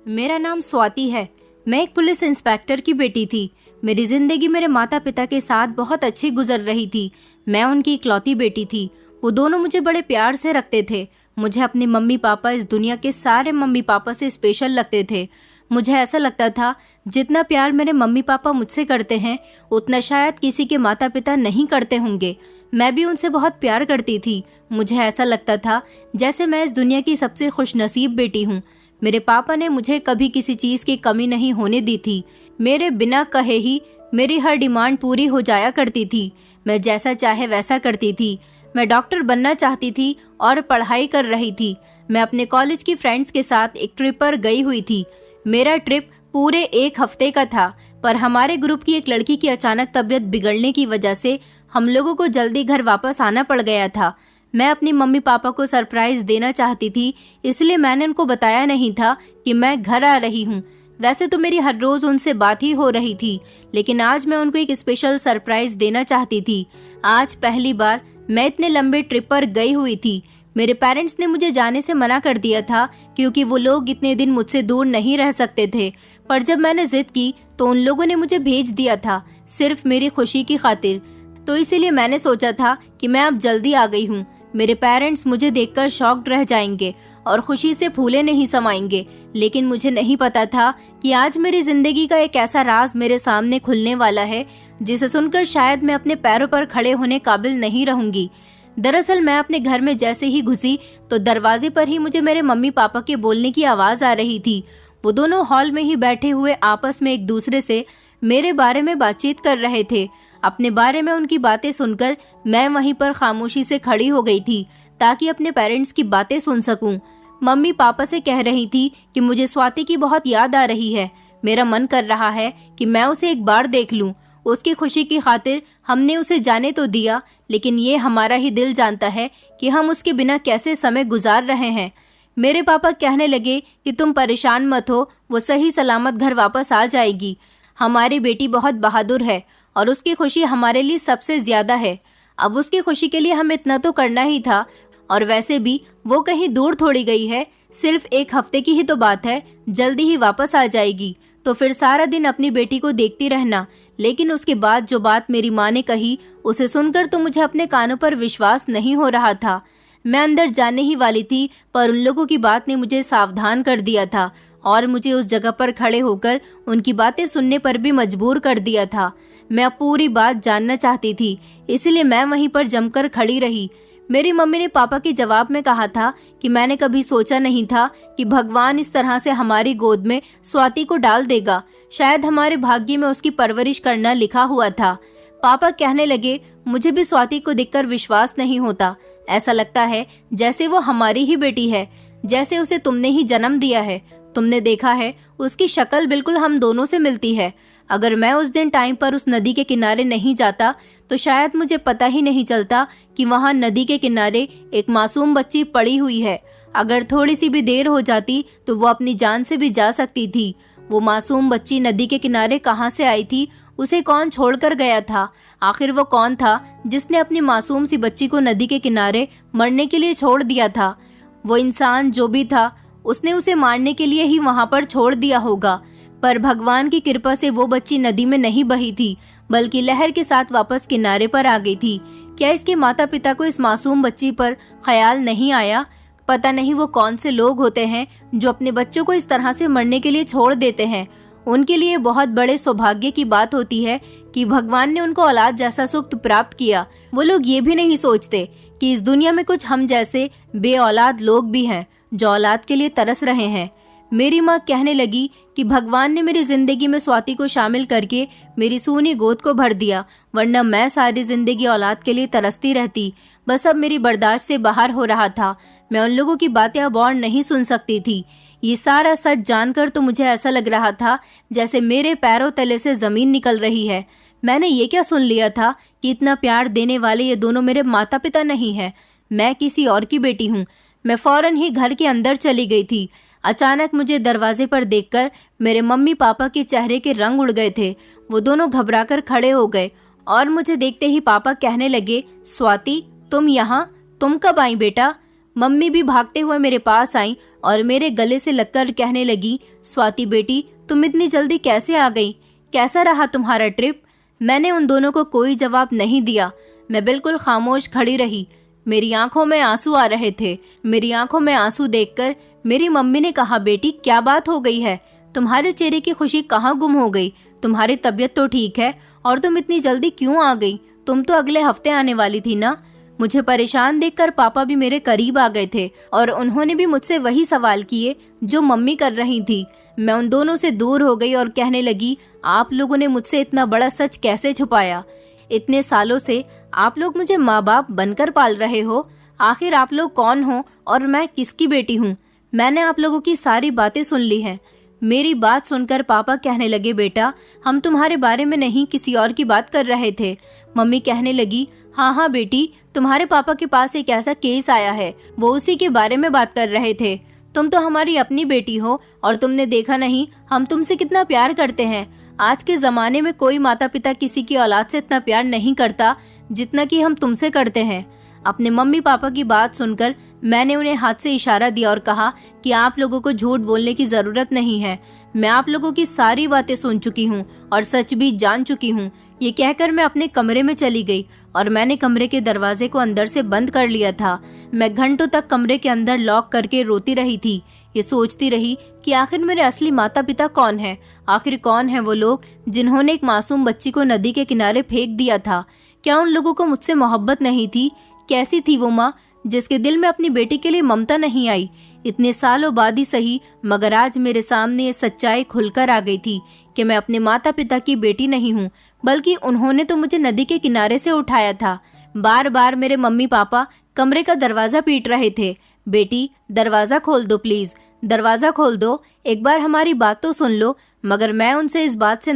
मेरा नाम स्वाति है। मैं एक पुलिस इंस्पेक्टर की बेटी थी। मेरी जिंदगी मेरे माता पिता के साथ बहुत अच्छी गुजर रही थी। मैं उनकी इकलौती बेटी थी। वो दोनों मुझे बड़े प्यार से रखते थे। मुझे अपने मम्मी पापा इस दुनिया के सारे मम्मी पापा से स्पेशल लगते थे। मुझे ऐसा लगता था जितना प्यार मेरे मम्मी पापा मुझसे करते हैं उतना शायद किसी के माता पिता नहीं करते होंगे। मैं भी उनसे बहुत प्यार करती थी। मुझे ऐसा लगता था जैसे मैं इस दुनिया की सबसे खुशनसीब बेटी हूँ। मेरे पापा ने मुझे कभी किसी चीज की कमी नहीं होने दी थी। मेरे बिना कहे ही मेरी हर डिमांड पूरी हो जाया करती थी। मैं जैसा चाहे वैसा करती थी। मैं डॉक्टर बनना चाहती थी और पढ़ाई कर रही थी। मैं अपने कॉलेज की फ्रेंड्स के साथ एक ट्रिप पर गई हुई थी। मेरा ट्रिप पूरे 1 हफ्ते का था, पर हमारे ग्रुप की एक लड़की की अचानक तबीयत बिगड़ने की वजह से हम लोगों को जल्दी घर वापस आना पड़ गया था। मैं अपनी मम्मी पापा को सरप्राइज देना चाहती थी, इसलिए मैंने उनको बताया नहीं था कि मैं घर आ रही हूँ। वैसे तो मेरी हर रोज उनसे बात ही हो रही थी, लेकिन आज मैं उनको एक स्पेशल सरप्राइज देना चाहती थी। आज पहली बार मैं इतने लंबे ट्रिप पर गई हुई थी। मेरे पेरेंट्स ने मुझे जाने से मना कर दिया था क्योंकि वो लोग इतने दिन मुझसे दूर नहीं रह सकते थे, पर जब मैंने जिद की तो उन लोगों ने मुझे भेज दिया था, सिर्फ मेरी खुशी की खातिर। तो इसीलिए मैंने सोचा था कि मैं अब जल्दी आ गई हूँ। मेरे पेरेंट्स मुझे देखकर शॉक्ड रह जाएंगे और खुशी से फूले नहीं समाएंगे, लेकिन मुझे नहीं पता था कि आज मेरी जिंदगी का एक ऐसा राज मेरे सामने खुलने वाला है जिसे सुनकर शायद मैं अपने पैरों पर खड़े होने काबिल नहीं रहूंगी। दरअसल मैं अपने घर में जैसे ही घुसी तो दरवाजे पर ही मुझे मेरे मम्मी पापा के बोलने की आवाज आ रही थी। वो दोनों हॉल में ही बैठे हुए आपस में एक दूसरे से मेरे बारे में बातचीत कर रहे थे। अपने बारे में उनकी बातें सुनकर मैं वहीं पर खामोशी से खड़ी हो गई थी ताकि अपने पेरेंट्स की बातें सुन सकूं। मम्मी पापा से कह रही थी कि मुझे स्वाति की बहुत याद आ रही है। मेरा मन कर रहा है कि मैं उसे एक बार देख लूं। उसकी खुशी की खातिर हमने उसे जाने तो दिया, लेकिन ये हमारा ही दिल जानता है कि हम उसके बिना कैसे समय गुजार रहे हैं। मेरे पापा कहने लगे कि तुम परेशान मत हो, वो सही सलामत घर वापस आ जाएगी। हमारी बेटी बहुत बहादुर है और उसकी खुशी हमारे लिए सबसे ज्यादा है। अब उसकी खुशी के लिए हमें इतना तो करना ही था, और वैसे भी वो कहीं दूर थोड़ी गई है, सिर्फ 1 हफ्ते की ही तो बात है, जल्दी ही वापस आ जाएगी। तो फिर सारा दिन अपनी बेटी को देखती रहना। लेकिन उसके बाद जो बात मेरी माँ ने कही उसे सुनकर तो मुझे अपने कानों पर विश्वास नहीं हो रहा था। मैं अंदर जाने ही वाली थी, पर उन लोगों की बात ने मुझे सावधान कर दिया था और मुझे उस जगह पर खड़े होकर उनकी बातें सुनने पर भी मजबूर कर दिया था। मैं पूरी बात जानना चाहती थी, इसलिए मैं वहीं पर जमकर खड़ी रही। मेरी मम्मी ने पापा के जवाब में कहा था कि मैंने कभी सोचा नहीं था कि भगवान इस तरह से हमारी गोद में स्वाति को डाल देगा। शायद हमारे भाग्य में उसकी परवरिश करना लिखा हुआ था। पापा कहने लगे, मुझे भी स्वाति को देखकर विश्वास नहीं होता। ऐसा लगता है जैसे वो हमारी ही बेटी है, जैसे उसे तुमने ही जन्म दिया है। तुमने देखा है, उसकी शक्ल बिल्कुल हम दोनों से मिलती है। अगर मैं उस दिन टाइम पर उस नदी के किनारे नहीं जाता तो शायद मुझे पता ही नहीं चलता कि वहाँ नदी के किनारे एक मासूम बच्ची पड़ी हुई है। अगर थोड़ी सी भी देर हो जाती तो वो अपनी जान से भी जा सकती थी। वो मासूम बच्ची नदी के किनारे कहाँ से आई थी? उसे कौन छोड़कर गया था? आखिर वो कौन था जिसने अपनी मासूम सी बच्ची को नदी के किनारे मरने के लिए छोड़ दिया था? वो इंसान जो भी था, उसने उसे मारने के लिए ही वहाँ पर छोड़ दिया होगा। पर भगवान की कृपा से वो बच्ची नदी में नहीं बही थी, बल्कि लहर के साथ वापस किनारे पर आ गई थी। क्या इसके माता पिता को इस मासूम बच्ची पर ख्याल नहीं आया? पता नहीं वो कौन से लोग होते हैं जो अपने बच्चों को इस तरह से मरने के लिए छोड़ देते हैं। उनके लिए बहुत बड़े सौभाग्य की बात होती है कि भगवान ने उनको औलाद जैसा सुख प्राप्त किया। वो लोग ये भी नहीं सोचते कि इस दुनिया में कुछ हम जैसे बे औलाद लोग भी हैं जो औलाद के लिए तरस रहे हैं। मेरी माँ कहने लगी कि भगवान ने मेरी जिंदगी में स्वाति को शामिल करके मेरी सूनी गोद को भर दिया, वरना मैं सारी जिंदगी औलाद के लिए तरसती रहती। बस अब मेरी बर्दाश्त से बाहर हो रहा था। मैं उन लोगों की बातें अब और नहीं सुन सकती थी। ये सारा सच जानकर तो मुझे ऐसा लग रहा था जैसे मेरे पैरों तले से जमीन निकल रही है। मैंने ये क्या सुन लिया था कि इतना प्यार देने वाले ये दोनों मेरे माता पिता नहीं है, मैं किसी और की बेटी हूँ। मैं फौरन ही घर के अंदर चली गई थी। अचानक मुझे दरवाजे पर देखकर मेरे मम्मी पापा के चेहरे के रंग उड़ गए थे। वो दोनों घबराकर खड़े हो गए और मुझे देखते ही पापा कहने लगे, स्वाति तुम यहाँ, तुम कब आई बेटा? मम्मी भी भागते हुए मेरे पास आई और मेरे गले से लगकर कहने लगी, स्वाति बेटी, तुम इतनी जल्दी कैसे आ गई? कैसा रहा तुम्हारा ट्रिप? मैंने उन दोनों को कोई जवाब नहीं दिया। मैं बिल्कुल खामोश खड़ी रही। मेरी आंखों में आंसू आ रहे थे। मेरी आंखों में आंसू देखकर मेरी मम्मी ने कहा, बेटी क्या बात हो गई है? तुम्हारे चेहरे की खुशी कहाँ गुम हो गई? तुम्हारी तबीयत तो ठीक है और तुम इतनी जल्दी क्यों आ गई? तुम तो अगले हफ्ते आने वाली थी ना? मुझे परेशान देखकर पापा भी मेरे करीब आ गए थे और उन्होंने भी मुझसे वही सवाल किए जो मम्मी कर रही थी। मैं उन दोनों से दूर हो गई और कहने लगी, आप लोगों ने मुझसे इतना बड़ा सच कैसे छुपाया? इतने सालों से आप लोग मुझे माँ बाप बनकर पाल रहे हो। आखिर आप लोग कौन हो और मैं किसकी बेटी हूँ? मैंने आप लोगों की सारी बातें सुन ली हैं। मेरी बात सुनकर पापा कहने लगे, बेटा हम तुम्हारे बारे में नहीं किसी और की बात कर रहे थे। मम्मी कहने लगी, हाँ हाँ बेटी, तुम्हारे पापा के पास एक ऐसा केस आया है, वो उसी के बारे में बात कर रहे थे। तुम तो हमारी अपनी बेटी हो और तुमने देखा नहीं हम तुमसे कितना प्यार करते हैं। आज के जमाने में कोई माता पिता किसी की औलाद से इतना प्यार नहीं करता जितना कि हम तुमसे करते हैं। अपने मम्मी पापा की बात सुनकर मैंने उन्हें हाथ से इशारा दिया और कहा कि आप लोगों को झूठ बोलने की जरूरत नहीं है। मैं आप लोगों की सारी बातें सुन चुकी हूँ और सच भी जान चुकी हूँ। ये कहकर मैं अपने कमरे में चली गई और मैंने कमरे के दरवाजे को अंदर से बंद कर लिया था। मैं घंटों तक कमरे के अंदर लॉक करके रोती रही थी। ये सोचती रही कि आखिर मेरे असली माता पिता कौन है? आखिर कौन है वो लोग जिन्होंने एक मासूम बच्ची को नदी के किनारे फेंक दिया था? क्या उन लोगों को मुझसे मोहब्बत नहीं थी? कैसी थी वो माँ जिसके दिल में अपनी बेटी के लिए ममता नहीं आई? इतने सालों बाद ही सही, मगर आज मेरे सामने ये सच्चाई खुलकर आ गई थी कि मैं अपने माता पिता की बेटी नहीं हूँ, बल्कि उन्होंने तो मुझे नदी के किनारे से उठाया था। बार बार मेरे मम्मी पापा कमरे का दरवाजा पीट रहे थे, बेटी दरवाजा खोल दो प्लीज, दरवाजा खोल दो, एक बार हमारी बात तो सुन लो। मगर मैं उनकी इस बात से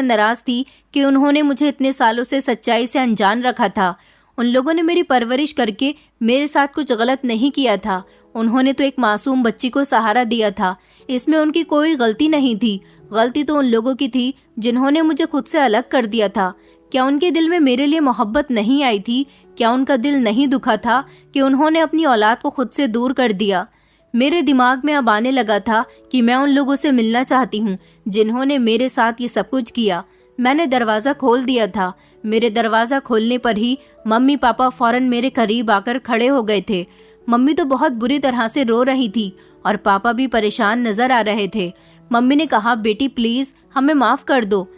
नाराज थी कि उन्होंने मुझे इतने सालों से सच्चाई से अनजान रखा था। उन लोगों ने मेरी परवरिश करके मेरे साथ कुछ गलत नहीं किया था। उन्होंने तो एक मासूम बच्ची को सहारा दिया था। इसमें उनकी कोई गलती नहीं थी। गलती तो उन लोगों की थी जिन्होंने मुझे खुद से अलग कर दिया था। क्या उनके दिल में मेरे लिए मोहब्बत नहीं आई थी? क्या उनका दिल नहीं दुखा था कि उन्होंने अपनी औलाद को खुद से दूर कर दिया? मेरे दिमाग में अब आने लगा था कि मैं उन लोगों से मिलना चाहती हूँ जिन्होंने मेरे साथ ये सब कुछ किया। मैंने दरवाजा खोल दिया था। मेरे दरवाजा खोलने पर ही मम्मी पापा फौरन मेरे करीब आकर खड़े हो गए थे। मम्मी तो बहुत बुरी तरह से रो रही थी और पापा भी परेशान नजर आ रहे थे। मम्मी ने कहा, बेटी प्लीज हमें माफ कर दो,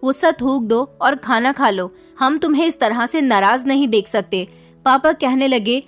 गुस्सा थूक दो और खाना खा लो। हम तुम्हें इस तरह से नाराज नहीं देख सकते। पापा कहने लगे,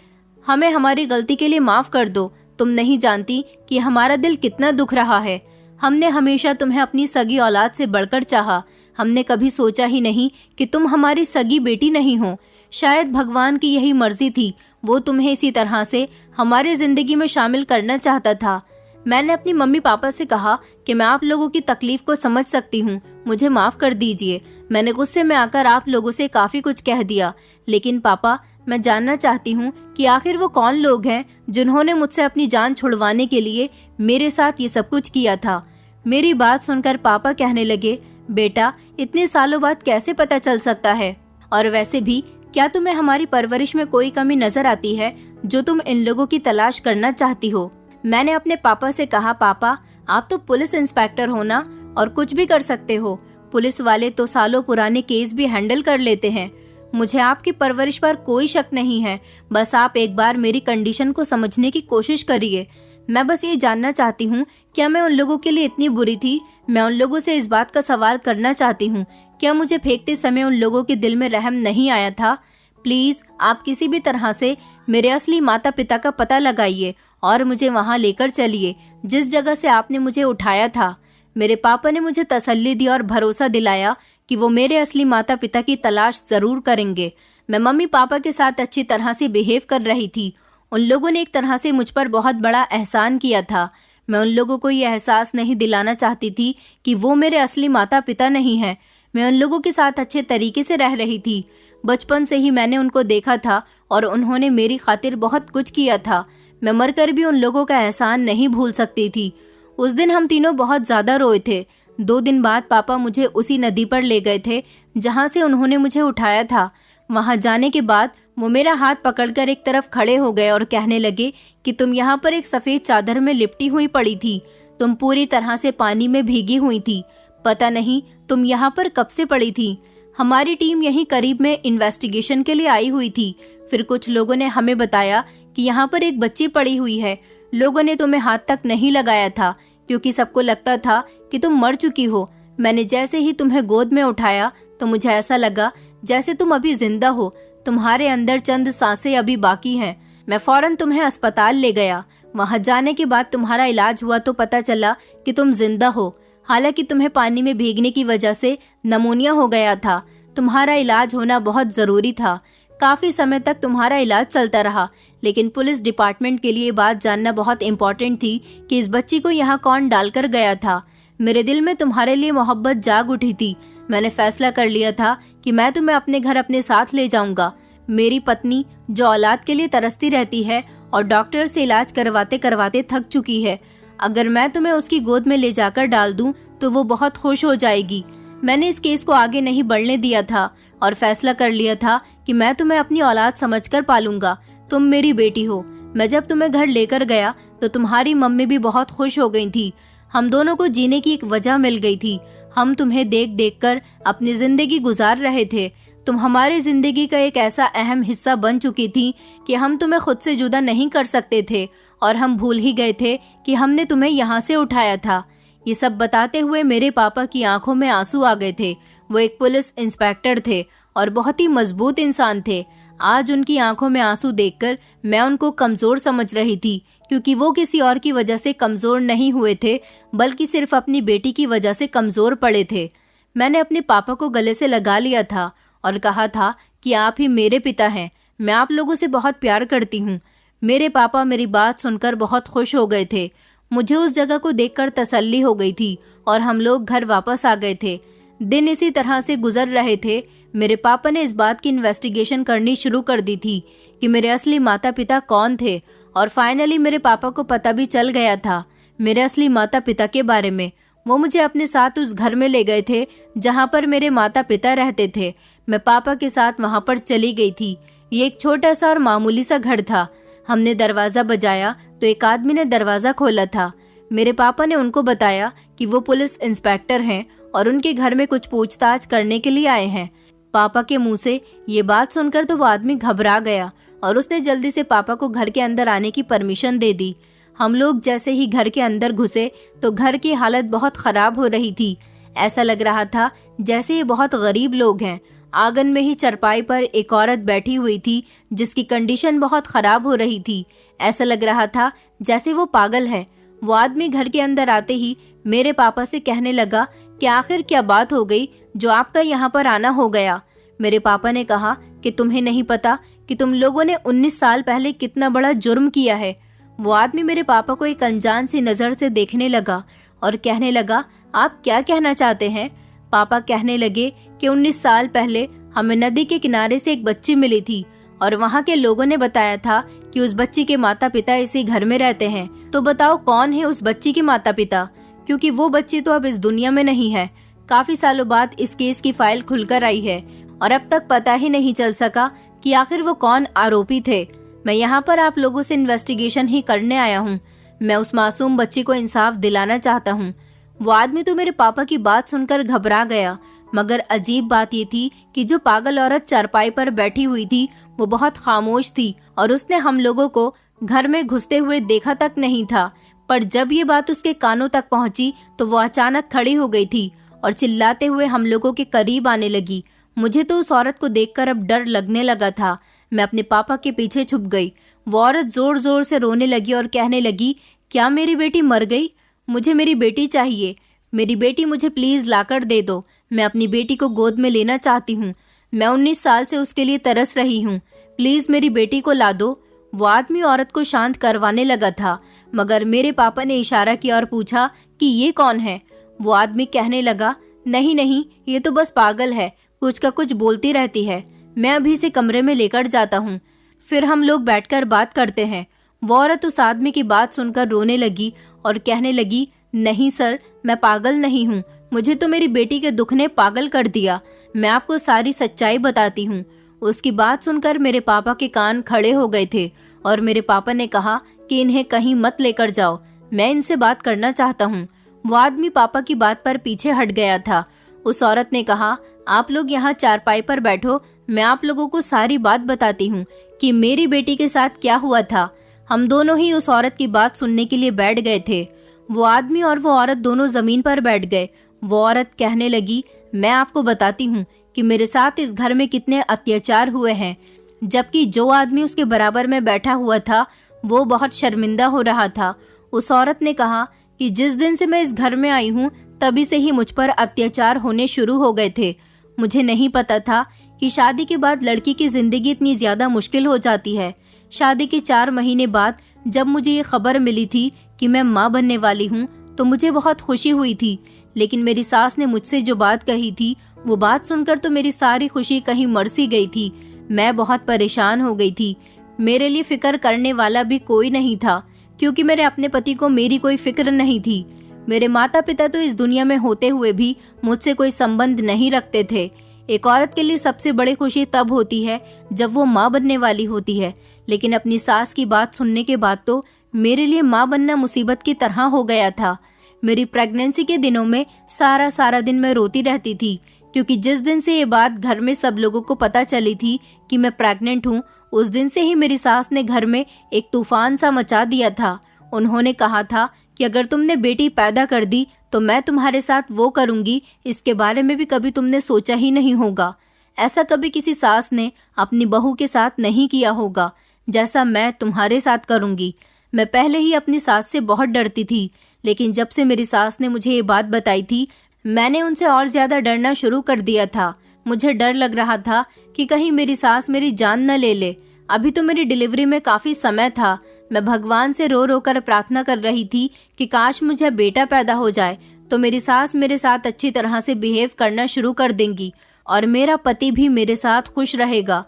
हमें हमारी गलती के लिए माफ कर दो। तुम नहीं जानती कि हमारा दिल कितना दुख रहा है। हमने हमेशा तुम्हें अपनी सगी औलाद से बढ़कर चाहा। हमने कभी सोचा ही नहीं कि तुम हमारी सगी बेटी नहीं हो। शायद भगवान की यही मर्जी थी, वो तुम्हें इसी तरह से हमारी जिंदगी में शामिल करना चाहता था। मैंने अपनी मम्मी पापा से कहा कि मैं आप लोगों की तकलीफ को समझ सकती हूँ, मुझे माफ कर दीजिए। मैंने गुस्से में आकर आप लोगों से काफी कुछ कह दिया। लेकिन पापा, मैं जानना चाहती हूँ कि आखिर वो कौन लोग हैं जिन्होंने मुझसे अपनी जान छुड़वाने के लिए मेरे साथ ये सब कुछ किया था। मेरी बात सुनकर पापा कहने लगे, बेटा इतने सालों बाद कैसे पता चल सकता है? और वैसे भी क्या तुम्हें हमारी परवरिश में कोई कमी नजर आती है जो तुम इन लोगों की तलाश करना चाहती हो? मैंने अपने पापा से कहा, पापा आप तो पुलिस इंस्पेक्टर हो ना, और कुछ भी कर सकते हो। पुलिस वाले तो सालों पुराने केस भी हैंडल कर लेते हैं। मुझे आपकी परवरिश पर कोई शक नहीं है। बस आप एक बार मेरी कंडीशन को समझने की कोशिश करिए। मैं बस ये जानना चाहती हूँ, क्या मैं उन लोगों के लिए इतनी बुरी थी? मैं उन लोगों से इस बात का सवाल करना चाहती हूँ, क्या मुझे फेंकते समय उन लोगों के दिल में रहम नहीं आया था? प्लीज आप किसी भी तरह से मेरे असली माता पिता का पता लगाइए और मुझे वहाँ लेकर चलिए जिस जगह से आपने मुझे उठाया था। मेरे पापा ने मुझे तसल्ली दी और भरोसा दिलाया कि वो मेरे असली माता पिता की तलाश जरूर करेंगे। मैं मम्मी पापा के साथ अच्छी तरह से बिहेव कर रही थी। उन लोगों ने एक तरह से मुझ पर बहुत बड़ा एहसान किया था। मैं उन लोगों को ये एहसास नहीं दिलाना चाहती थी कि वो मेरे असली माता पिता नहीं हैं। मैं उन लोगों के साथ अच्छे तरीके से रह रही थी। बचपन से ही मैंने उनको देखा था और उन्होंने मेरी खातिर बहुत कुछ किया था। मैं मरकर भी उन लोगों का एहसान नहीं भूल सकती थी। उस दिन हम तीनों बहुत ज्यादा रोए थे। 2 दिन बाद पापा मुझे उसी नदी पर ले गए थे जहाँ से उन्होंने मुझे उठाया था। वहाँ जाने के बाद वो मेरा हाथ पकड़कर एक तरफ खड़े हो गए और कहने लगे कि तुम यहाँ पर एक सफेद चादर में लिपटी हुई पड़ी थी। तुम पूरी तरह से पानी में भीगी हुई थी। पता नहीं तुम यहाँ पर कब से पड़ी थी। हमारी टीम यहीं करीब में इन्वेस्टिगेशन के लिए आई हुई थी। फिर कुछ लोगों ने हमें बताया कि यहाँ पर एक बच्ची पड़ी हुई है। लोगों ने तुम्हें हाथ तक नहीं लगाया था क्योंकि सबको लगता था कि तुम मर चुकी हो। मैंने जैसे ही तुम्हें गोद में उठाया तो मुझे ऐसा लगा जैसे तुम अभी जिंदा हो। तुम्हारे अंदर चंद सांसें अभी बाकी हैं। मैं फौरन तुम्हें अस्पताल ले गया। वहां जाने के बाद तुम्हारा इलाज हुआ तो पता चला कि तुम जिंदा हो। हालांकि तुम्हें पानी में भीगने की वजह से नमूनिया हो गया था। तुम्हारा इलाज होना बहुत जरूरी था। काफी समय तक तुम्हारा इलाज चलता रहा, लेकिन पुलिस डिपार्टमेंट के लिए बात जानना बहुत इम्पोर्टेंट थी कि इस बच्ची को यहाँ कौन डालकर गया था। मेरे दिल में तुम्हारे लिए मोहब्बत जाग उठी थी। मैंने फैसला कर लिया था कि मैं तुम्हें अपने घर अपने साथ ले जाऊंगा। मेरी पत्नी जो औलाद के लिए तरसती रहती है और डॉक्टर से इलाज करवाते करवाते थक चुकी है, अगर मैं तुम्हें उसकी गोद में ले जाकर डाल दूं तो वो बहुत खुश हो जाएगी। मैंने इस केस को आगे नहीं बढ़ने दिया था और फैसला कर लिया था कि मैं तुम्हें अपनी औलाद समझकर पालूंगा। तुम मेरी बेटी हो। मैं जब तुम्हें घर लेकर गया तो तुम्हारी मम्मी भी बहुत खुश हो गई थी। हम दोनों को जीने की एक वजह मिल गई थी। हम तुम्हें देख देख कर अपनी जिंदगी गुजार रहे थे। तुम हमारी जिंदगी का एक ऐसा अहम हिस्सा बन चुकी थी कि हम तुम्हें खुद से जुदा नहीं कर सकते थे और हम भूल ही गए थे कि हमने तुम्हें यहाँ से उठाया था। ये सब बताते हुए मेरे पापा की आंखों में आंसू आ गए थे। वो एक पुलिस इंस्पेक्टर थे और बहुत ही मजबूत इंसान थे। आज उनकी आंखों में आंसू देखकर मैं उनको कमजोर समझ रही थी, क्योंकि वो किसी और की वजह से कमजोर नहीं हुए थे, बल्कि सिर्फ अपनी बेटी की वजह से कमजोर पड़े थे। मैंने अपने पापा को गले से लगा लिया था और कहा था कि आप ही मेरे पिता हैं। मैं आप लोगों से बहुत प्यार करती हूँ। मेरे पापा मेरी बात सुनकर बहुत खुश हो गए थे। मुझे उस जगह को देखकर तसल्ली हो गई थी और हम लोग घर वापस आ गए थे। दिन इसी तरह से गुजर रहे थे। मेरे पापा ने इस बात की इन्वेस्टिगेशन करनी शुरू कर दी थी कि मेरे असली माता पिता कौन थे, और फाइनली मेरे पापा को पता भी चल गया था मेरे असली माता पिता के बारे में। वो मुझे अपने साथ उस घर में ले गए थे जहाँ पर मेरे माता पिता रहते थे। मैं पापा के साथ वहाँ पर चली गई थी। ये एक छोटा सा और मामूली सा घर था। हमने दरवाजा बजाया तो एक आदमी ने दरवाजा खोला था। मेरे पापा ने उनको बताया कि वो पुलिस इंस्पेक्टर हैं और उनके घर में कुछ पूछताछ करने के लिए आए हैं। पापा के मुंह से ये बात सुनकर तो वो आदमी घबरा गया और उसने जल्दी से पापा को घर के अंदर आने की परमिशन दे दी। हम लोग जैसे ही घर के अंदर घुसे तो घर की हालत बहुत खराब हो रही थी। ऐसा लग रहा था जैसे ये बहुत गरीब लोग हैं। आंगन में ही चरपाई पर एक औरत बैठी हुई थी जिसकी कंडीशन बहुत खराब हो रही थी। ऐसा लग रहा था जैसे वो पागल है। वो आदमी घर के अंदर आते ही मेरे पापा से कहने लगा कि आखिर क्या बात हो गई जो आपका यहाँ पर आना हो गया। मेरे पापा ने कहा कि तुम्हें नहीं पता कि तुम लोगों ने 19 साल पहले कितना बड़ा जुर्म किया है। वो आदमी मेरे पापा को एक अनजान सी नजर से देखने लगा और कहने लगा, आप क्या कहना चाहते हैं? पापा कहने लगे कि 19 साल पहले हमें नदी के किनारे से एक बच्ची मिली थी और वहाँ के लोगों ने बताया था कि उस बच्ची के माता पिता इसी घर में रहते हैं। तो बताओ कौन है उस बच्ची के माता पिता, क्योंकि वो बच्ची तो अब इस दुनिया में नहीं है। काफी सालों बाद इस केस की फाइल खुलकर आई है और अब तक पता ही नहीं चल सका कि आखिर वो कौन आरोपी थे। मैं यहाँ पर आप लोगों से इन्वेस्टिगेशन ही करने आया हूँ। मैं उस मासूम बच्ची को इंसाफ दिलाना चाहता हूँ। वो आदमी तो मेरे पापा की बात सुनकर घबरा गया, मगर अजीब बात ये थी कि जो पागल औरत चारपाई पर बैठी हुई थी वो बहुत खामोश थी और उसने हम लोगों को घर में घुसते हुए देखा तक नहीं था। पर जब ये बात उसके कानों तक पहुंची तो वो अचानक खड़ी हो गई थी और चिल्लाते हुए हम लोगों के करीब आने लगी। मुझे तो उस औरत को देखकर अब डर लगने लगा था। मैं अपने पापा के पीछे छुप गई। वो औरत जोर जोर से रोने लगी और कहने लगी, क्या मेरी बेटी मर गई? मुझे मेरी बेटी चाहिए। मेरी बेटी मुझे प्लीज लाकर दे दो। मैं अपनी बेटी को गोद में लेना चाहती हूँ। मैं 19 साल से उसके लिए तरस रही हूँ। प्लीज मेरी बेटी को ला दो। वो आदमी औरत को शांत करवाने लगा था, मगर मेरे पापा ने इशारा किया और पूछा कि ये कौन है? वो आदमी कहने लगा, नहीं नहीं, ये तो बस पागल है, कुछ का कुछ बोलती रहती है। मैं अभी इसे कमरे में लेकर जाता हूँ, फिर हम लोग बैठकर बात करते हैं। वो औरत उस आदमी की बात सुनकर रोने लगी और कहने लगी, नहीं सर, मैं पागल नहीं हूँ। मुझे तो मेरी बेटी के दुख ने पागल कर दिया। मैं आपको सारी सच्चाई बताती हूँ। उसकी बात सुनकर मेरे पापा के कान खड़े हो गए थे और मेरे पापा ने कहा कि इन्हें कहीं मत लेकर जाओ, मैं इनसे बात करना चाहता हूँ। वो आदमी पापा की बात पर पीछे हट गया था। उस औरत ने कहा, आप लोग यहाँ चारपाई पर बैठो, मैं आप लोगों को सारी बात बताती हूँ कि मेरी बेटी के साथ क्या हुआ था। हम दोनों ही उस औरत की बात सुनने के लिए बैठ गए थे। वो आदमी और वो औरत दोनों जमीन पर बैठ गए। वो औरत कहने लगी, मैं आपको बताती हूँ कि मेरे साथ इस घर में कितने अत्याचार हुए हैं। जबकि जो आदमी उसके बराबर में बैठा हुआ था वो बहुत शर्मिंदा हो रहा था। उस औरत ने कहा कि जिस दिन से मैं इस घर में आई हूँ तभी से ही मुझ पर अत्याचार होने शुरू हो गए थे। मुझे नहीं पता था कि शादी के बाद लड़की की जिंदगी इतनी ज्यादा मुश्किल हो जाती है। शादी के 4 महीने बाद जब मुझे ये खबर मिली थी कि मैं माँ बनने वाली हूँ तो मुझे बहुत खुशी हुई थी, लेकिन मेरी सास ने मुझसे जो बात कही थी वो बात सुनकर तो मेरी सारी खुशी कहीं मर सी गई थी। मैं बहुत परेशान हो गई थी। मेरे लिए फिक्र करने वाला भी कोई नहीं था, क्योंकि मेरे अपने पति को मेरी कोई फिक्र नहीं थी। मेरे माता पिता तो इस दुनिया में होते हुए भी मुझसे कोई संबंध नहीं रखते थे। एक औरत के लिए सबसे बड़ी खुशी तब होती है जब वो माँ बनने वाली होती है, लेकिन अपनी सास की बात सुनने के बाद तो मेरे लिए माँ बनना मुसीबत की तरह हो गया था। मेरी प्रेगनेंसी के दिनों में सारा दिन मैं रोती रहती थी, क्योंकि जिस दिन से ये बात घर में सब लोगों को पता चली थी कि मैं प्रेग्नेंट हूँ, उस दिन से ही मेरी सास ने घर में एक तूफान सा मचा दिया था। उन्होंने कहा था कि अगर तुमने बेटी पैदा कर दी तो मैं तुम्हारे साथ वो करूंगी, इसके बारे में भी कभी तुमने सोचा ही नहीं होगा। ऐसा कभी किसी सास ने अपनी बहू के साथ नहीं किया होगा जैसा मैं तुम्हारे साथ करूंगी। मैं पहले ही अपनी सास से बहुत डरती थी, लेकिन जब से मेरी सास ने मुझे ये बात बताई थी मैंने उनसे और ज्यादा डरना शुरू कर दिया था। मुझे डर लग रहा था कि कहीं मेरी सास मेरी जान न ले ले। अभी तो मेरी डिलीवरी में काफी समय था। मैं भगवान से रो रो कर प्रार्थना कर रही थी कि काश मुझे बेटा पैदा हो जाए तो मेरी सास मेरे साथ अच्छी तरह से बिहेव करना शुरू कर देंगी और मेरा पति भी मेरे साथ खुश रहेगा,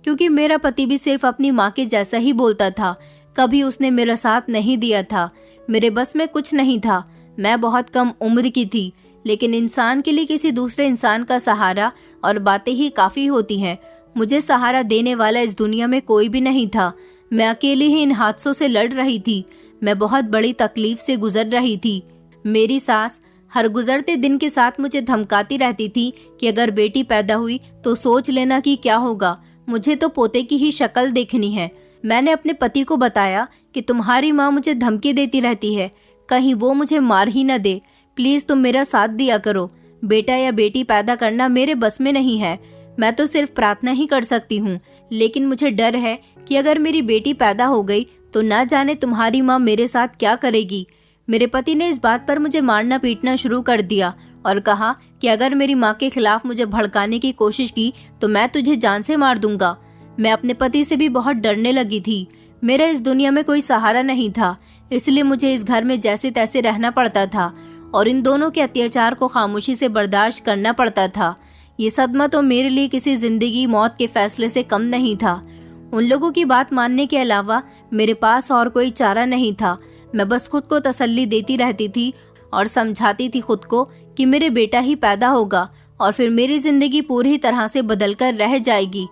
क्योंकि मेरा पति भी सिर्फ अपनी माँ के जैसा ही बोलता था। कभी उसने मेरा साथ नहीं दिया था। मेरे बस में कुछ नहीं था। मैं बहुत कम उम्र की थी, लेकिन इंसान के लिए किसी दूसरे इंसान का सहारा और बातें ही काफी होती हैं। मुझे सहारा देने वाला इस दुनिया में कोई भी नहीं था। मैं अकेली ही इन हादसों से लड़ रही थी। मैं बहुत बड़ी तकलीफ से गुजर रही थी। मेरी सास हर गुजरते दिन के साथ मुझे धमकाती रहती थी कि अगर बेटी पैदा हुई तो सोच लेना कि क्या होगा। मुझे तो पोते की ही शक्ल देखनी है। मैंने अपने पति को बताया कि तुम्हारी माँ मुझे धमकी देती रहती है, कहीं वो मुझे मार ही न दे। प्लीज तुम मेरा साथ दिया करो। बेटा या बेटी पैदा करना मेरे बस में नहीं है। मैं तो सिर्फ प्रार्थना ही कर सकती हूँ, लेकिन मुझे डर है कि अगर मेरी बेटी पैदा हो गई तो ना जाने तुम्हारी माँ मेरे साथ क्या करेगी। मेरे पति ने इस बात पर मुझे मारना पीटना शुरू कर दिया और कहा कि अगर मेरी माँ के खिलाफ मुझे भड़काने की कोशिश की तो मैं तुझे जान से मार दूंगा। मैं अपने पति से भी बहुत डरने लगी थी। मेरा इस दुनिया में कोई सहारा नहीं था, इसलिए मुझे इस घर में जैसे तैसे रहना पड़ता था और इन दोनों के अत्याचार को खामोशी से बर्दाश्त करना पड़ता था। ये सदमा तो मेरे लिए किसी जिंदगी मौत के फैसले से कम नहीं था। उन लोगों की बात मानने के अलावा मेरे पास और कोई चारा नहीं था। मैं बस खुद को तसल्ली देती रहती थी और समझाती थी खुद को कि मेरे बेटा ही पैदा होगा और फिर मेरी जिंदगी पूरी तरह से बदलकर रह जाएगी।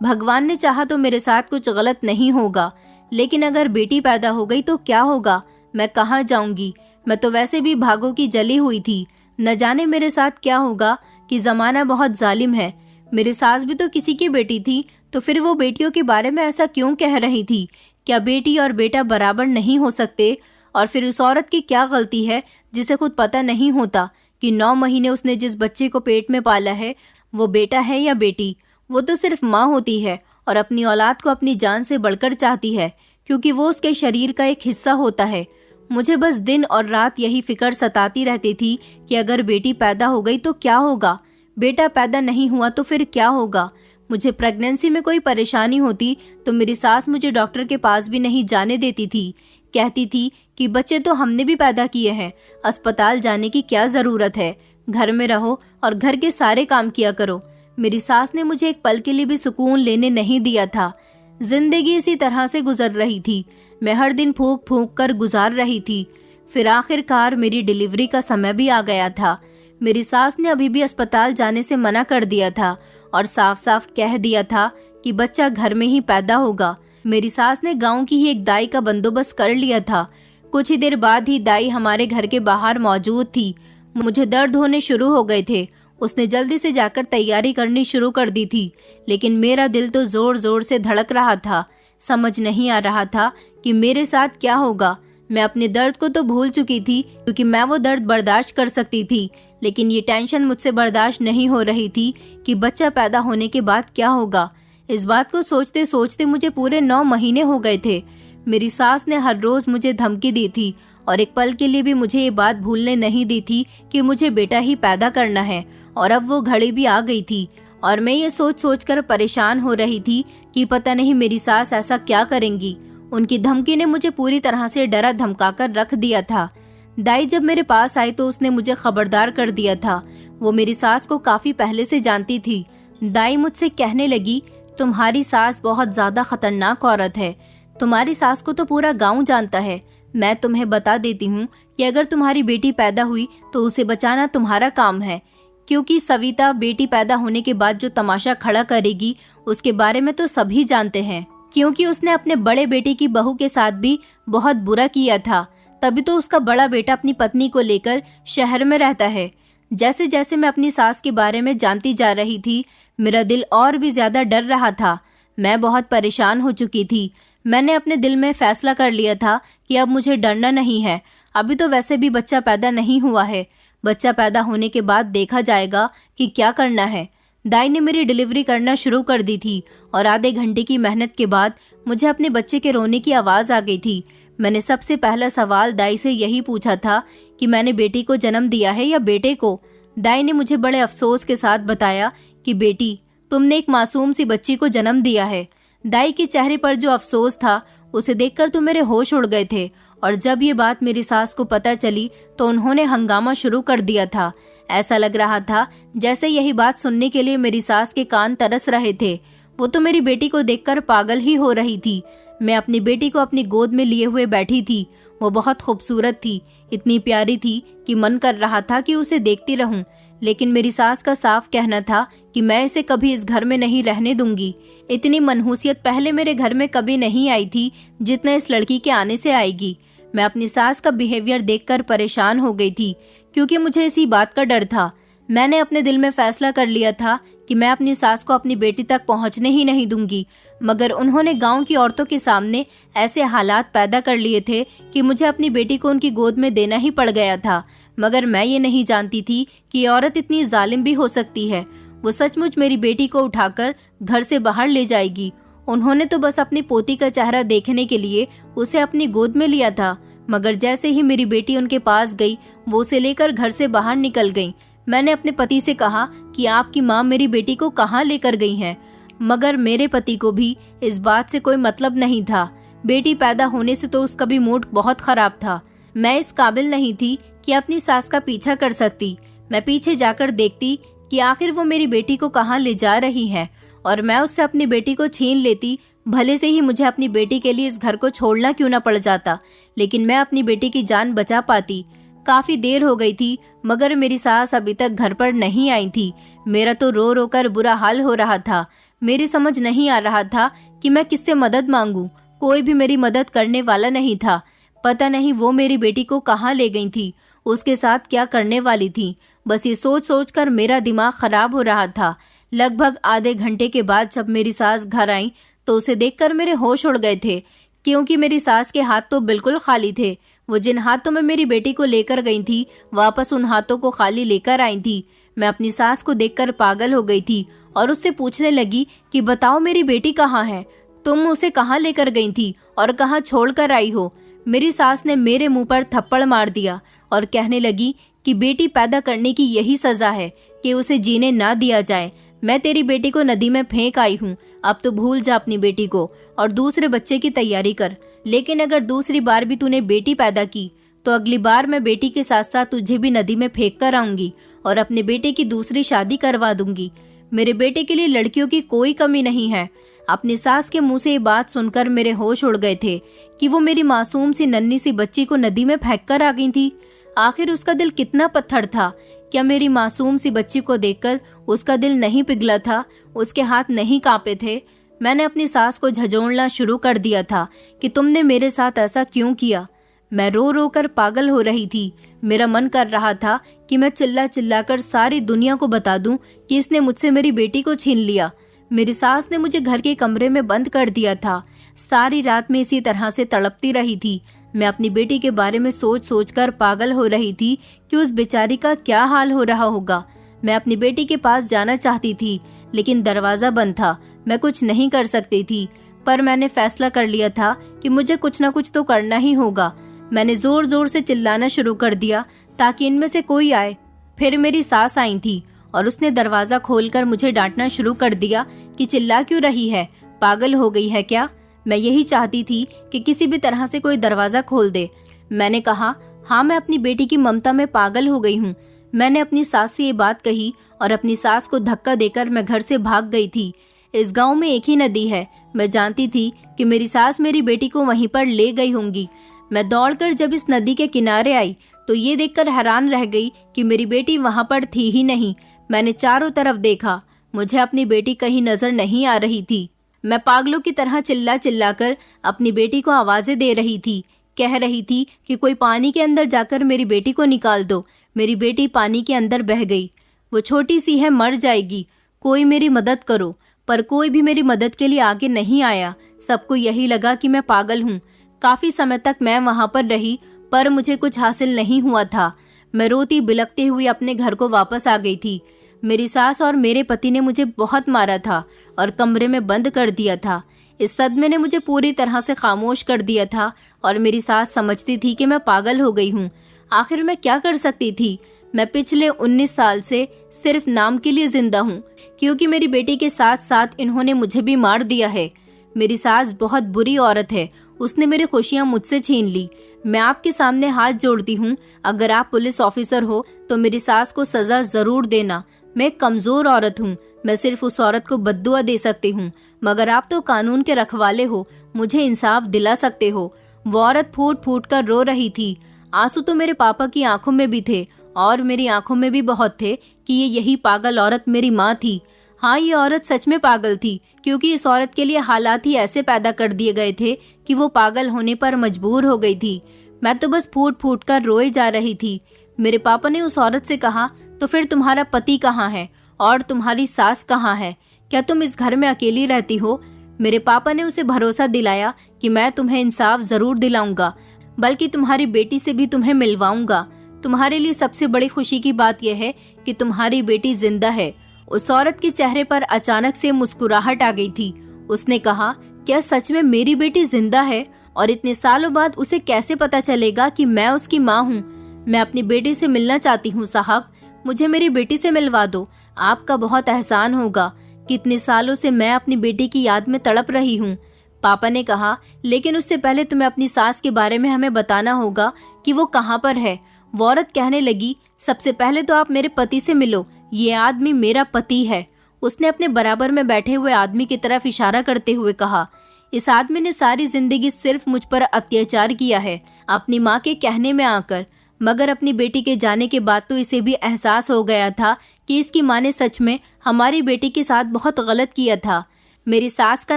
भगवान ने चाहा तो मेरे साथ कुछ गलत नहीं होगा, लेकिन अगर बेटी पैदा हो गई तो क्या होगा? मैं कहाँ जाऊंगी? मैं तो वैसे भी भागों की जली हुई थी। न जाने मेरे साथ क्या होगा कि जमाना बहुत जालिम है। मेरी सास भी तो किसी की बेटी थी, तो फिर वो बेटियों के बारे में ऐसा क्यों कह रही थी? क्या बेटी और बेटा बराबर नहीं हो सकते? और फिर उस औरत की क्या गलती है जिसे खुद पता नहीं होता कि 9 महीने उसने जिस बच्चे को पेट में पाला है वो बेटा है या बेटी? वो तो सिर्फ माँ होती है और अपनी औलाद को अपनी जान से बढ़कर चाहती है, क्योंकि वो उसके शरीर का एक हिस्सा होता है। मुझे बस दिन और रात यही फिक्र सताती रहती थी कि अगर बेटी पैदा हो गई तो क्या होगा, बेटा पैदा नहीं हुआ तो फिर क्या होगा। मुझे प्रेगनेंसी में कोई परेशानी होती तो मेरी सास मुझे डॉक्टर के पास भी नहीं जाने देती थी। कहती थी कि बच्चे तो हमने भी पैदा किए हैं, अस्पताल जाने की क्या जरूरत है, घर में रहो और घर के सारे काम किया करो। मेरी सास ने मुझे एक पल के लिए भी सुकून लेने नहीं दिया था। जिंदगी इसी तरह से गुजर रही थी। मैं हर दिन फूंक फूंक कर गुजार रही थी। फिर आखिरकार मेरी डिलीवरी का समय भी आ गया था। मेरी सास ने अभी भी अस्पताल जाने से मना कर दिया था। और साफ साफ कह दिया था कि बच्चा घर में ही पैदा होगा। मेरी सास ने गांव की ही एक दाई का बंदोबस्त कर लिया था। कुछ ही देर बाद ही दाई हमारे घर के बाहर मौजूद थी। मुझे दर्द होने शुरू हो गए थे। उसने जल्दी से जाकर तैयारी करनी शुरू कर दी थी, लेकिन मेरा दिल तो जोर जोर से धड़क रहा था। समझ नहीं आ रहा था कि मेरे साथ क्या होगा। मैं अपने दर्द को तो भूल चुकी थी, क्योंकि मैं वो दर्द बर्दाश्त कर सकती थी, लेकिन ये टेंशन मुझसे बर्दाश्त नहीं हो रही थी कि बच्चा पैदा होने के बाद क्या होगा। इस बात को सोचते सोचते मुझे पूरे 9 महीने हो गए थे। मेरी सास ने हर रोज मुझे धमकी दी थी और एक पल के लिए भी मुझे ये बात भूलने नहीं दी थी कि मुझे बेटा ही पैदा करना है। और अब वो घड़ी भी आ गई थी और मैं ये सोच सोच कर परेशान हो रही थी कि पता नहीं मेरी सास ऐसा क्या करेंगी। उनकी धमकी ने मुझे पूरी तरह से डरा धमका कर रख दिया था। दाई जब मेरे पास आई तो उसने मुझे खबरदार कर दिया था। वो मेरी सास को काफी पहले से जानती थी। दाई मुझसे कहने लगी, तुम्हारी सास बहुत ज्यादा खतरनाक औरत है। तुम्हारी सास को तो पूरा गांव जानता है। मैं तुम्हें बता देती हूँ कि अगर तुम्हारी बेटी पैदा हुई तो उसे बचाना तुम्हारा काम है, क्योंकि सविता बेटी पैदा होने के बाद जो तमाशा खड़ा करेगी उसके बारे में तो सभी जानते हैं, क्योंकि उसने अपने बड़े बेटे की बहू के साथ भी बहुत बुरा किया था। तभी तो उसका बड़ा बेटा अपनी पत्नी को लेकर शहर में रहता है। जैसे जैसे मैं अपनी सास के बारे में जानती जा रही थी, मेरा दिल और भी ज्यादा डर रहा था। मैं बहुत परेशान हो चुकी थी। मैंने अपने दिल में फैसला कर लिया था कि अब मुझे डरना नहीं है। अभी तो वैसे भी बच्चा पैदा नहीं हुआ है। बच्चा पैदा होने के बाद देखा जाएगा कि क्या करना है। दाई ने मेरी डिलीवरी करना शुरू कर दी थी और आधे घंटे की मेहनत के बाद मुझे अपने बच्चे के रोने की आवाज आ गई थी। मैंने सबसे पहला सवाल दाई से यही पूछा था कि मैंने बेटी को जन्म दिया है या बेटे को। दाई ने मुझे बड़े अफसोस के साथ बताया कि बेटी, तुमने एक मासूम सी बच्ची को जन्म दिया है। दाई के चेहरे पर जो अफसोस था उसे देखकर तो मेरे होश उड़ गए थे। और जब ये बात मेरी सास को पता चली तो उन्होंने हंगामा शुरू कर दिया था। ऐसा लग रहा था जैसे यही बात सुनने के लिए मेरी सास के कान तरस रहे थे। वो तो मेरी बेटी को देखकर पागल ही हो रही थी। मैं अपनी बेटी को अपनी गोद में लिए हुए बैठी थी। वो बहुत खूबसूरत थी, इतनी प्यारी थी कि मन कर रहा था कि उसे देखती रहूं। लेकिन मेरी सास का साफ कहना था कि मैं इसे कभी इस घर में नहीं रहने दूंगी। इतनी मनहूसियत पहले मेरे घर में कभी नहीं आई थी जितना इस लड़की के आने से आएगी। मैं अपनी सास का बिहेवियर देखकर परेशान हो गई थी, क्योंकि मुझे इसी बात का डर था। मैंने अपने दिल में फैसला कर लिया था कि मैं अपनी सास को अपनी बेटी तक पहुंचने ही नहीं दूंगी, मगर उन्होंने गांव की औरतों के सामने ऐसे हालात पैदा कर लिए थे कि मुझे अपनी बेटी को उनकी गोद में देना ही पड़ गया था। मगर मैं ये नहीं जानती थी कि औरत इतनी जालिम भी हो सकती है। वो सचमुच मेरी बेटी को उठाकर घर से बाहर ले जाएगी। उन्होंने तो बस अपनी पोती का चेहरा देखने के लिए उसे अपनी गोद में लिया था, मगर जैसे ही मेरी बेटी उनके पास गई, वो उसे लेकर घर से बाहर निकल गई। मैंने अपने पति से कहा कि आपकी माँ मेरी बेटी को कहाँ लेकर गई हैं, मगर मेरे पति को भी इस बात से कोई मतलब नहीं था। बेटी पैदा होने से तो उसका भी मूड बहुत खराब था। मैं इस काबिल नहीं थी कि अपनी सास का पीछा कर सकती। मैं पीछे जाकर देखती कि आखिर वो मेरी बेटी को कहाँ ले जा रही है और मैं उससे अपनी बेटी को छीन लेती। भले से ही मुझे अपनी बेटी के लिए इस घर को छोड़ना क्यों न पड़ जाता, लेकिन मैं अपनी बेटी की जान बचा पाती। काफी देर हो गई थी, मगर मेरी सास अभी तक घर पर नहीं आई थी। मेरा तो रो रो कर बुरा हाल हो रहा था। मेरी समझ नहीं आ रहा था कि मैं किससे मदद मांगूं। कोई भी मेरी मदद करने वाला नहीं था। पता नहीं वो मेरी बेटी को कहाँ ले गई थी, उसके साथ क्या करने वाली थी। बस ये सोच सोच कर मेरा दिमाग खराब हो रहा था। लगभग आधे घंटे के बाद जब मेरी सास घर आई तो उसे देखकर मेरे होश उड़ गए थे, क्योंकि मेरी सास के हाथ तो बिल्कुल खाली थे। वो जिन हाथों में मेरी बेटी को लेकर गई थी, वापस उन हाथों को खाली लेकर आई थी। मैं अपनी सास को देखकर पागल हो गई थी और उससे पूछने लगी कि बताओ मेरी बेटी कहाँ है, तुम उसे कहाँ लेकर गई थी और कहाँ छोड़ कर आई हो। मेरी सास ने मेरे मुंह पर थप्पड़ मार दिया और कहने लगी कि बेटी पैदा करने की यही सजा है कि उसे जीने ना दिया जाए। मैं तेरी बेटी को नदी में फेंक आई हूँ, अब तो भूल जा अपनी बेटी को और दूसरे बच्चे की तैयारी कर। लेकिन अगर दूसरी बार भी तूने बेटी पैदा की तो अगली बार मैं बेटी के साथ साथ तुझे भी नदी में फेंक कर आऊंगी और अपने बेटे की दूसरी शादी करवा दूंगी। मेरे बेटे के लिए लड़कियों की कोई कमी नहीं है। अपनी सास के मुंह से ये बात सुनकर मेरे होश उड़ गए थे कि वो मेरी मासूम सी नन्ही सी बच्ची को नदी में फेंक कर आ गई थी। आखिर उसका दिल कितना पत्थर था। क्या मेरी मासूम सी बच्ची को देखकर उसका दिल नहीं पिघला था, उसके हाथ नहीं कांपे थे। मैंने अपनी सास को झंझोड़ना शुरू कर दिया था कि तुमने मेरे साथ ऐसा क्यों किया। मैं रो रो कर पागल हो रही थी। मेरा मन कर रहा था कि मैं चिल्ला चिल्ला कर सारी दुनिया को बता दूं कि इसने मुझसे मेरी बेटी को छीन लिया। मेरी सास ने मुझे घर के कमरे में बंद कर दिया था। सारी रात में इसी तरह से तड़पती रही थी। मैं अपनी बेटी के बारे में सोच सोच कर पागल हो रही थी कि उस बेचारी का क्या हाल हो रहा होगा। मैं अपनी बेटी के पास जाना चाहती थी, लेकिन दरवाजा बंद था। मैं कुछ नहीं कर सकती थी, पर मैंने फैसला कर लिया था कि मुझे कुछ न कुछ तो करना ही होगा। मैंने जोर जोर से चिल्लाना शुरू कर दिया ताकि इनमें से कोई आए। फिर मेरी सास आई थी और उसने दरवाजा खोलकर मुझे डांटना शुरू कर दिया कि चिल्ला क्यों रही है, पागल हो गई है क्या। मैं यही चाहती थी कि किसी भी तरह से कोई दरवाजा खोल दे। मैंने कहा, हाँ, मैं अपनी बेटी की ममता में पागल हो गई हूँ। मैंने अपनी सास से ये बात कही और अपनी सास को धक्का देकर मैं घर से भाग गई थी। इस गांव में एक ही नदी है। मैं जानती थी कि मेरी सास मेरी बेटी को वहीं पर ले गई होंगी। मैं दौड़कर जब इस नदी के किनारे आई तो ये देखकर हैरान रह गई कि मेरी बेटी वहां पर थी ही नहीं। मैंने चारों तरफ देखा, मुझे अपनी बेटी कहीं नजर नहीं आ रही थी। मैं पागलों की तरह चिल्ला चिल्ला कर अपनी बेटी को आवाजें दे रही थी, कह रही थी कि कोई पानी के अंदर जाकर मेरी बेटी को निकाल दो। मेरी बेटी पानी के अंदर बह गई। वो छोटी सी है, मर जाएगी, कोई मेरी मदद करो। पर कोई भी मेरी मदद के लिए आगे नहीं आया। सबको यही लगा कि मैं पागल हूँ। काफी समय तक मैं वहां पर रही, पर मुझे कुछ हासिल नहीं हुआ था। मैं रोती बिलखती हुई अपने घर को वापस आ गई थी। मेरी सास और मेरे पति ने मुझे बहुत मारा था और कमरे में बंद कर दिया था। इस सदमे ने मुझे पूरी तरह से खामोश कर दिया था और मेरी सास समझती थी कि मैं पागल हो गई हूँ। आखिर मैं क्या कर सकती थी। मैं पिछले 19 साल से सिर्फ नाम के लिए जिंदा हूँ, क्योंकि मेरी बेटी के साथ साथ इन्होंने मुझे भी मार दिया है। मेरी सास बहुत बुरी औरत है, उसने मेरी खुशियाँ मुझसे छीन ली। मैं आपके सामने हाथ जोड़ती हूँ, अगर आप पुलिस ऑफिसर हो तो मेरी सास को सजा जरूर देना। मैं एक कमजोर औरत हूँ, मैं सिर्फ उस औरत को बद्दुआ दे सकती हूँ, मगर आप तो कानून के रखवाले हो, मुझे इंसाफ दिला सकते हो। वो औरत फूट फूट कर रो रही थी। आंसू तो मेरे पापा की आंखों में भी थे और मेरी आंखों में भी बहुत थे कि ये यही पागल औरत मेरी माँ थी। हाँ, ये औरत सच में पागल थी, क्योंकि इस औरत के लिए हालात ही ऐसे पैदा कर दिए गए थे कि वो पागल होने पर मजबूर हो गई थी। मैं तो बस फूट फूट कर रोए जा रही थी। मेरे पापा ने उस औरत से कहा, तो फिर तुम्हारा पति कहाँ है और तुम्हारी सास कहाँ है? क्या तुम इस घर में अकेली रहती हो? मेरे पापा ने उसे भरोसा दिलाया कि मैं तुम्हें इंसाफ जरूर दिलाऊंगा, बल्कि तुम्हारी बेटी से भी तुम्हें मिलवाऊंगा। तुम्हारे लिए सबसे बड़ी खुशी की बात यह है कि तुम्हारी बेटी जिंदा है। उस औरत के चेहरे पर अचानक से मुस्कुराहट आ गई थी। उसने कहा, क्या सच में मेरी बेटी जिंदा है? और इतने सालों बाद उसे कैसे पता चलेगा कि मैं उसकी माँ हूँ? मैं अपनी बेटी से मिलना चाहती हूँ साहब, मुझे मेरी बेटी से मिलवा दो। आपका बहुत एहसान होगा। कितने सालों से मैं अपनी बेटी की याद में तड़प रही हूँ। पापा ने कहा, लेकिन उससे पहले तुम्हें अपनी सास के बारे में हमें बताना होगा कि वो कहाँ पर है। वो औरत कहने लगी, सबसे पहले तो आप मेरे पति से मिलो, ये आदमी मेरा पति है। उसने अपने बराबर में बैठे हुए आदमी की तरफ इशारा करते हुए कहा, इस आदमी ने सारी जिंदगी सिर्फ मुझ पर अत्याचार किया है, अपनी माँ के कहने में आकर, मगर अपनी बेटी के जाने के बाद तो इसे भी एहसास हो गया था कि इसकी माँ ने सच में हमारी बेटी के साथ बहुत गलत किया था। मेरी सास का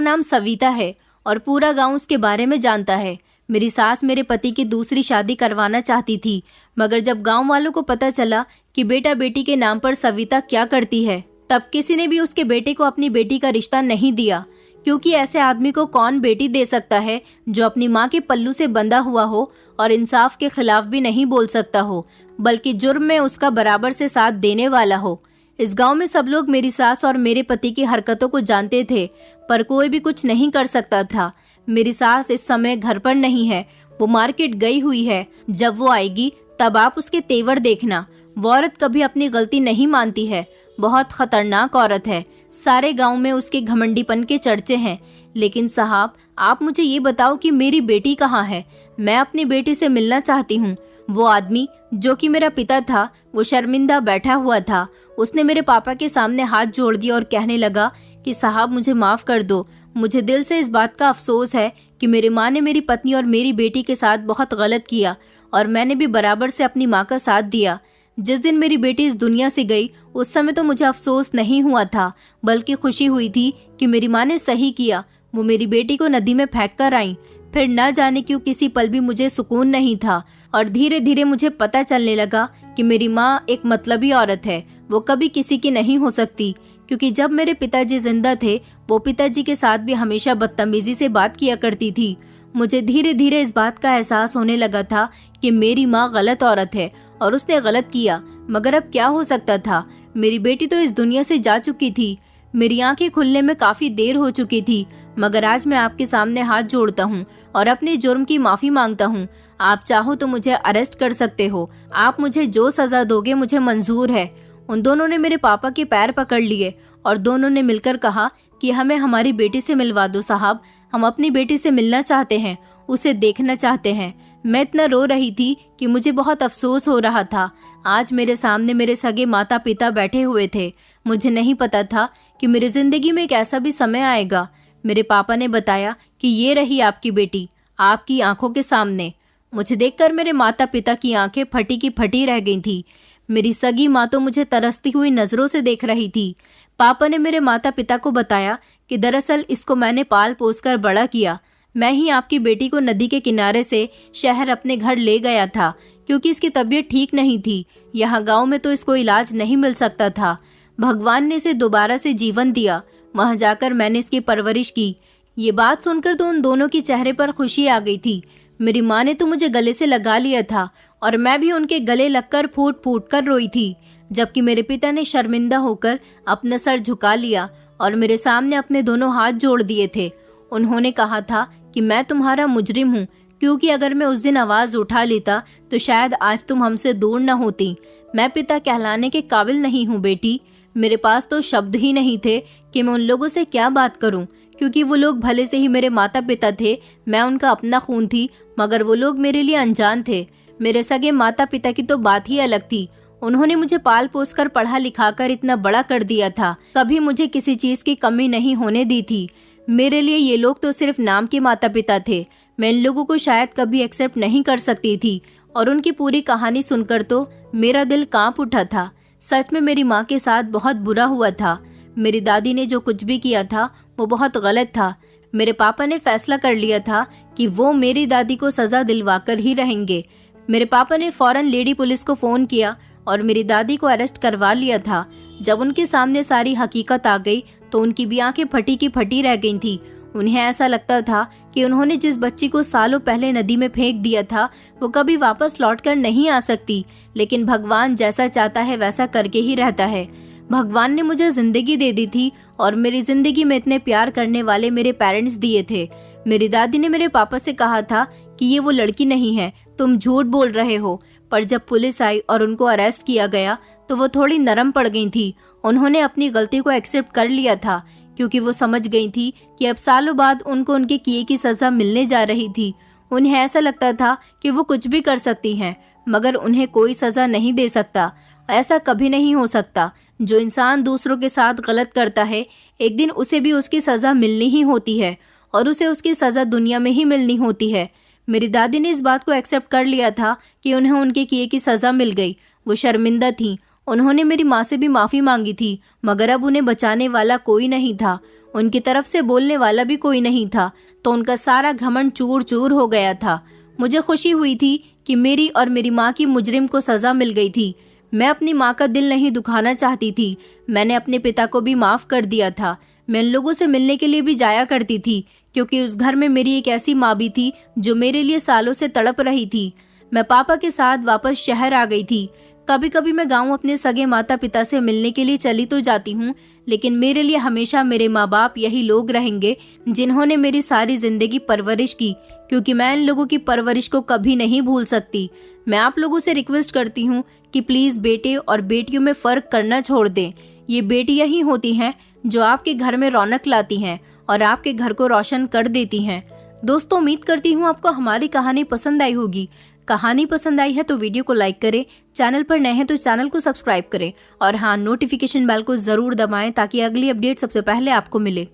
नाम सविता है और पूरा गांव उसके बारे में जानता है। मेरी सास मेरे पति की दूसरी शादी करवाना चाहती थी, मगर जब गांव वालों को पता चला कि बेटा बेटी के नाम पर सविता क्या करती है, तब किसी ने भी उसके बेटे को अपनी बेटी का रिश्ता नहीं दिया, क्योंकि ऐसे आदमी को कौन बेटी दे सकता है जो अपनी माँ के पल्लू से बंधा हुआ हो और इंसाफ के खिलाफ भी नहीं बोल सकता हो, बल्कि जुर्म में उसका बराबर से साथ देने वाला हो। इस गांव में सब लोग मेरी सास और मेरे पति की हरकतों को जानते थे, पर कोई भी कुछ नहीं कर सकता था। मेरी सास इस समय घर पर नहीं है, वो मार्केट गई हुई है। जब वो आएगी तब आप उसके तेवर देखना। वो औरत कभी अपनी गलती नहीं मानती है, बहुत खतरनाक औरत है। सारे गांव में उसके घमंडीपन के चर्चे हैं। लेकिन साहब, आप मुझे ये बताओ कि मेरी बेटी कहाँ है? मैं अपनी बेटी से मिलना चाहती हूँ। वो आदमी जो कि मेरा पिता था, वो शर्मिंदा बैठा हुआ था। उसने मेरे पापा के सामने हाथ जोड़ दिया और कहने लगा कि साहब, मुझे माफ कर दो। मुझे दिल से इस बात का अफसोस है कि मेरी माँ ने मेरी पत्नी और मेरी बेटी के साथ बहुत गलत किया और मैंने भी बराबर से अपनी माँ का साथ दिया। जिस दिन मेरी बेटी इस दुनिया से गई उस समय तो मुझे अफसोस नहीं हुआ था, बल्कि खुशी हुई थी कि मेरी माँ ने सही किया। वो मेरी बेटी को नदी में फेंक कर आई। फिर न जाने क्यों किसी पल भी मुझे सुकून नहीं था और धीरे धीरे मुझे पता चलने लगा कि मेरी माँ एक मतलबी औरत है, वो कभी किसी की नहीं हो सकती। क्योंकि जब मेरे पिताजी जिंदा थे वो पिताजी के साथ भी हमेशा बदतमीजी से बात किया करती थी। मुझे धीरे धीरे इस बात का एहसास होने लगा था कि मेरी माँ गलत औरत है और उसने गलत किया, मगर अब क्या हो सकता था। मेरी बेटी तो इस दुनिया से जा चुकी थी। मेरी आंखें खुलने में काफी देर हो चुकी थी, मगर आज मैं आपके सामने हाथ जोड़ता हूँ और अपने जुर्म की माफी मांगता हूँ। आप चाहो तो मुझे अरेस्ट कर सकते हो, आप मुझे जो सजा दोगे मुझे मंजूर है। उन दोनों ने मेरे पापा के पैर पकड़ लिए और दोनों ने मिलकर कहा कि हमें हमारी बेटी से मिलवा दो साहब, हम अपनी बेटी से मिलना चाहते हैं, उसे देखना चाहते हैं। मैं इतना रो रही थी कि मुझे बहुत अफसोस हो रहा था। आज मेरे सामने मेरे सगे माता पिता बैठे हुए थे। मुझे नहीं पता था कि मेरी जिंदगी में एक ऐसा भी समय आएगा। मेरे पापा ने बताया कि ये रही आपकी बेटी, आपकी आंखों के सामने। मुझे देखकर मेरे माता पिता की आंखें फटी की फटी रह गई थी। मेरी सगी माँ तो मुझे तरसती हुई नजरों से देख रही थी। पापा ने मेरे माता पिता को बताया कि दरअसल इसको मैंने पाल पोस कर बड़ा किया। मैं ही आपकी बेटी को नदी के किनारे से शहर अपने घर ले गया था, क्योंकि इसकी तबीयत ठीक नहीं थी। यहाँ गांव में तो इसको इलाज नहीं मिल सकता था। भगवान ने इसे दोबारा से जीवन दिया। वहां जाकर मैंने इसकी परवरिश की। ये बात सुनकर तो उन दोनों के चेहरे पर खुशी आ गई थी। मेरी माँ ने तो मुझे गले से लगा लिया था और मैं भी उनके गले लगकर फूट फूट कर रोई थी, जबकि मेरे पिता ने शर्मिंदा होकर अपना सर झुका लिया और मेरे सामने अपने दोनों हाथ जोड़ दिए थे। उन्होंने कहा था कि मैं तुम्हारा मुजरिम हूँ, क्योंकि अगर मैं उस दिन आवाज उठा लेता तो शायद आज तुम हमसे दूर न होती। मैं पिता कहलाने के काबिल नहीं हूँ बेटी। मेरे पास तो शब्द ही नहीं थे कि मैं उन लोगों से क्या बात करूं, क्योंकि वो लोग भले से ही मेरे माता पिता थे, मैं उनका अपना खून थी, मगर वो लोग मेरे लिए अनजान थे। मेरे सगे माता पिता की तो बात ही अलग थी। उन्होंने मुझे पाल पोस कर पढ़ा लिखा कर इतना बड़ा कर दिया था, कभी मुझे किसी चीज की कमी नहीं होने दी थी। मेरे लिए ये लोग तो सिर्फ नाम के माता पिता थे। मैं इन लोगों को शायद कभी एक्सेप्ट नहीं कर सकती थी और उनकी पूरी कहानी सुनकर तो मेरा दिल कांप उठा था। सच में मेरी माँ के साथ बहुत बुरा हुआ था। मेरी दादी ने जो कुछ भी किया था वो बहुत गलत था। मेरे पापा ने फैसला कर लिया था कि वो मेरी दादी को सजा दिलवाकर ही रहेंगे। मेरे पापा ने फौरन लेडी पुलिस को फोन किया और मेरी दादी को अरेस्ट करवा लिया था। जब उनके सामने सारी हकीकत आ गई तो उनकी भी आंखें फटी की फटी रह गई थी। उन्हें ऐसा लगता था कि उन्होंने जिस बच्ची को सालों पहले नदी में फेंक दिया था वो कभी वापस लौटकर नहीं आ सकती, लेकिन भगवान जैसा चाहता है वैसा करके ही रहता है। भगवान ने मुझे जिंदगी दे दी थी और मेरी जिंदगी में इतने प्यार करने वाले मेरे पेरेंट्स दिए थे। मेरी दादी ने मेरे पापा से कहा था कि ये वो लड़की नहीं है, तुम झूठ बोल रहे हो। पर जब पुलिस आई और उनको अरेस्ट किया गया तो वो थोड़ी नरम पड़ गई थी। उन्होंने अपनी गलती को एक्सेप्ट कर लिया था, क्योंकि वो समझ गई थी कि अब सालों बाद उनको उनके किए की सजा मिलने जा रही थी। उन्हें ऐसा लगता था कि वो कुछ भी कर सकती हैं, मगर उन्हें कोई सजा नहीं दे सकता। ऐसा कभी नहीं हो सकता। जो इंसान दूसरों के साथ गलत करता है एक दिन उसे भी उसकी सजा मिलनी ही होती है और उसे उसकी सजा दुनिया में ही मिलनी होती है। मेरी दादी ने इस बात को एक्सेप्ट कर लिया था कि उन्हें उनके किए की सजा मिल गई। वो शर्मिंदा थी। उन्होंने मेरी माँ से भी माफी मांगी थी, मगर अब उन्हें बचाने वाला कोई नहीं था। उनकी तरफ से बोलने वाला भी कोई नहीं था, तो उनका सारा घमंड चूर चूर हो गया था। मुझे खुशी हुई थी कि मेरी और मेरी माँ की मुजरिम को सजा मिल गई थी। मैं अपनी माँ का दिल नहीं दुखाना चाहती थी। मैंने अपने पिता को भी माफ कर दिया था। मैं इन लोगों से मिलने के लिए भी जाया करती थी, क्योंकि उस घर में मेरी एक ऐसी माँ भी थी जो मेरे लिए सालों से तड़प रही थी। मैं पापा के साथ वापस शहर आ गई थी। कभी कभी मैं गांव अपने सगे माता पिता से मिलने के लिए चली तो जाती हूँ, लेकिन मेरे लिए हमेशा मेरे माँ बाप यही लोग रहेंगे जिन्होंने मेरी सारी जिंदगी परवरिश की, क्योंकि मैं इन लोगों की परवरिश को कभी नहीं भूल सकती। मैं आप लोगों से रिक्वेस्ट करती हूँ कि प्लीज बेटे और बेटियों में फर्क करना छोड़ दें। ये बेटियां ही होती हैं जो आपके घर में रौनक लाती हैं और आपके घर को रोशन कर देती हैं। दोस्तों, उम्मीद करती हूँ आपको हमारी कहानी पसंद आई होगी। कहानी पसंद आई है तो वीडियो को लाइक करें, चैनल पर नए हैं तो चैनल को सब्सक्राइब करें और हाँ, नोटिफिकेशन बेल को जरूर दबाएं ताकि अगली अपडेट सबसे पहले आपको मिले।